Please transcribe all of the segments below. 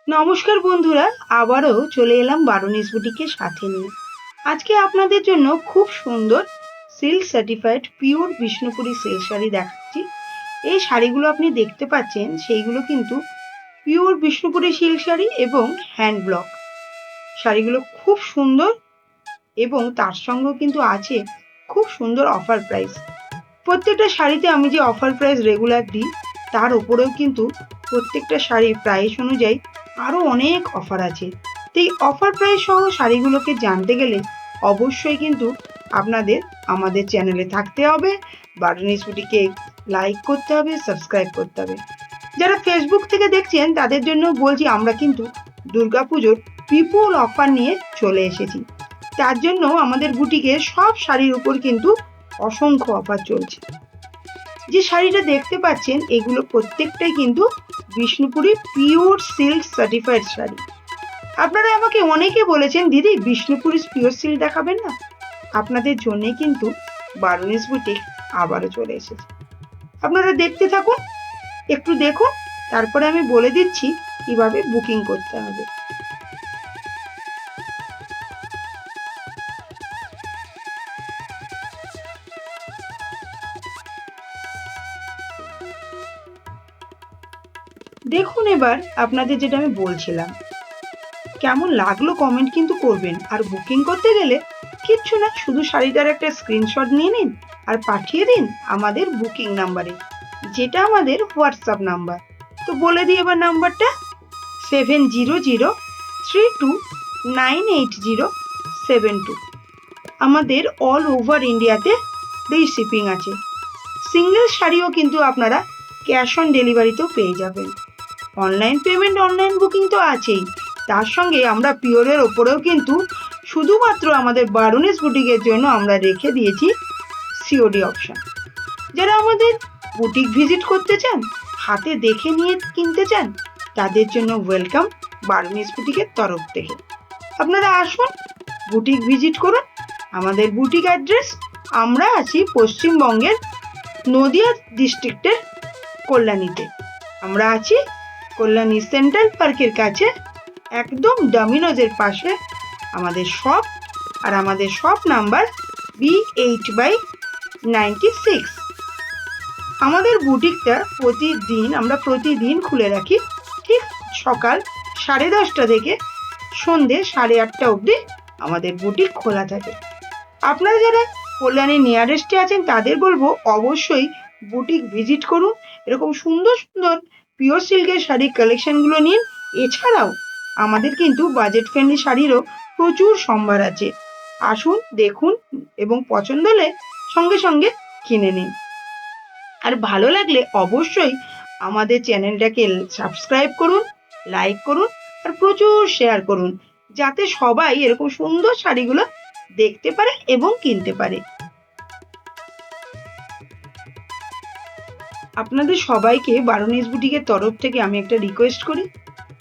নমস্কার বন্ধুরা, আবারও চলে এলাম বারুনিস বুটিকের সাথে নিয়ে। আজকে আপনাদের জন্য খুব সুন্দর silk certified pure Bishnupuri silk sari দেখাচ্ছি। এই শাড়িগুলো আপনি দেখতে পাচ্ছেন, সেইগুলো কিন্তু পিওর বিষ্ণুপুরি সিল্ক শাড়ি এবং হ্যান্ড ব্লক। শাড়িগুলো খুব সুন্দর এবং তার সঙ্গেও কিন্তু আছে খুব সুন্দর অফার প্রাইস। প্রত্যেকটা শাড়িতে আমি যে অফার প্রাইস রেগুলার দিই, তার উপরেও কিন্তু প্রত্যেকটা শাড়ির প্রাইস অনুযায়ী আরও অনেক অফার আছে। তো এই অফার প্রাইস সহ শাড়িগুলোকে জানতে গেলে অবশ্যই কিন্তু আপনাদের আমাদের চ্যানেলে থাকতে হবে, বারুনিস বুটিকে লাইক করতে হবে, সাবস্ক্রাইব করতে হবে। যারা ফেসবুক থেকে দেখছেন তাদের জন্য বলছি, আমরা কিন্তু দুর্গাপুজোর বিপুল অফার নিয়ে চলে এসেছি। তার জন্য আমাদের বুটিকে সব শাড়ির উপর কিন্তু অসংখ্য অফার চলছে। যে শাড়িটা দেখতে পাচ্ছেন, এগুলো প্রত্যেকটাই কিন্তু Bishnupuri pure silk certified sari. আপনারা আমাকে অনেকে বলেছেন, দিদি বিষ্ণুপুরি পিওর সিল্ক দেখাবেন না? আপনাদের জন্যে কিন্তু বারুনিস বুটিক আবারও চলে এসেছে। আপনারা দেখতে থাকুন, একটু দেখুন, তারপরে আমি বলে দিচ্ছি কিভাবে বুকিং করতে হবে। দেখুন, এবার আপনাদের যেটা আমি বলছিলাম, কেমন লাগলো কমেন্ট কিন্তু করবেন। আর বুকিং করতে গেলে কিচ্ছু না, শুধু শাড়িটার একটা স্ক্রিনশট নিয়ে নিন আর পাঠিয়ে দিন আমাদের বুকিং নাম্বারে, যেটা আমাদের হোয়াটসঅ্যাপ নাম্বার। তো বলে দিই এবার নাম্বারটা: 7002329807 আমাদের অল ওভার ইন্ডিয়াতে ফ্রি শিপিং আছে। সিঙ্গেল শাড়িও কিন্তু আপনারা ক্যাশ অন ডেলিভারিতেও পেয়ে যাবেন। অনলাইন পেমেন্ট, অনলাইন বুকিং তো আছেই, তার সঙ্গে আমরা পিওরের ওপরেও কিন্তু শুধুমাত্র আমাদের বারুনিস বুটিকের জন্য আমরা রেখে দিয়েছি সিওডি অপশন। যারা আমাদের বুটিক ভিজিট করতে চান, হাতে দেখে নিয়ে কিনতে চান, তাদের জন্য ওয়েলকাম বারুনিস বুটিকের তরফ থেকে। আপনারা আসুন, বুটিক ভিজিট করুন। আমাদের বুটিক অ্যাড্রেস: আমরা আছি পশ্চিমবঙ্গের নদিয়া ডিস্ট্রিক্টের কল্যাণীতে। আমরা আছি কল্যাণী সেন্ট্রাল পার্কের কাছে, একদম ডমিনোজের পাশে আমাদের শপ। আর আমাদের শপ নাম্বার B8/96। আমাদের বুটিকটা আমরা প্রতিদিন খুলে রাখি, ঠিক সকাল 10:30 থেকে সন্ধে 8:30 অবধি আমাদের বুটিক খোলা থাকে। আপনারা যারা কল্যাণী নিয়ারেস্টে আছেন, তাদের বলবো অবশ্যই বুটিক ভিজিট করুন। এরকম সুন্দর সুন্দর পিওর সিল্কের শাড়ির কালেকশনগুলো নিন। এছাড়াও আমাদের কিন্তু বাজেট ফ্রেন্ডলি শাড়িরও প্রচুর সম্ভার আছে। আসুন, দেখুন এবং পছন্দ হলে সঙ্গে সঙ্গে কিনে নিন। আর ভালো লাগলে অবশ্যই আমাদের চ্যানেলটাকে সাবস্ক্রাইব করুন, লাইক করুন আর প্রচুর শেয়ার করুন, যাতে সবাই এরকম সুন্দর শাড়িগুলো দেখতে পারে এবং কিনতে পারে। আপনাদের সবাইকে বারুনিস বুটিকের তরফ থেকে আমি একটা রিকোয়েস্ট করি,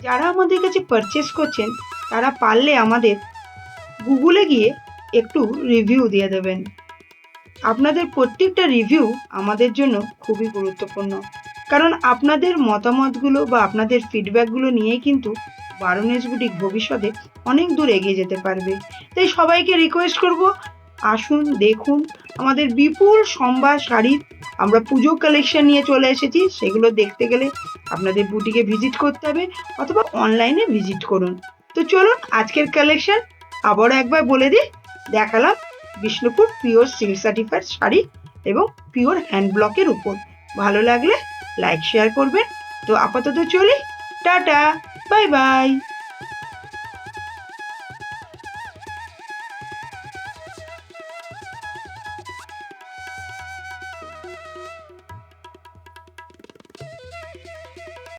যারা আমাদের কাছে পারচেস করছেন, তারা পারলে আমাদের গুগলে গিয়ে একটু রিভিউ দিয়ে দেবেন। আপনাদের প্রত্যেকটা রিভিউ আমাদের জন্য খুবই গুরুত্বপূর্ণ, কারণ আপনাদের মতামতগুলো বা আপনাদের ফিডব্যাকগুলো নিয়েই কিন্তু বারুনিস বুটিক ভবিষ্যতে অনেক দূর এগিয়ে যেতে পারবে। তাই সবাইকে রিকোয়েস্ট করব, আসুন, দেখুন আমাদের বিপুল সম্ভার শাড়ির আমরা পুজো কালেকশন নিয়ে চলে এসেছি। সেগুলো দেখতে গেলে আপনাদের বুটিকে ভিজিট করতে হবে অথবা অনলাইনে ভিজিট করুন। তো চলুন, আজকের কালেকশন আবারও একবার বলে দিই। দেখালাম Bishnupur pure silk certified sari এবং পিওর হ্যান্ড ব্লকের উপর। ভালো লাগলে লাইক শেয়ার করবেন। তো আপাতত চলি, টাটা, বাই বাই।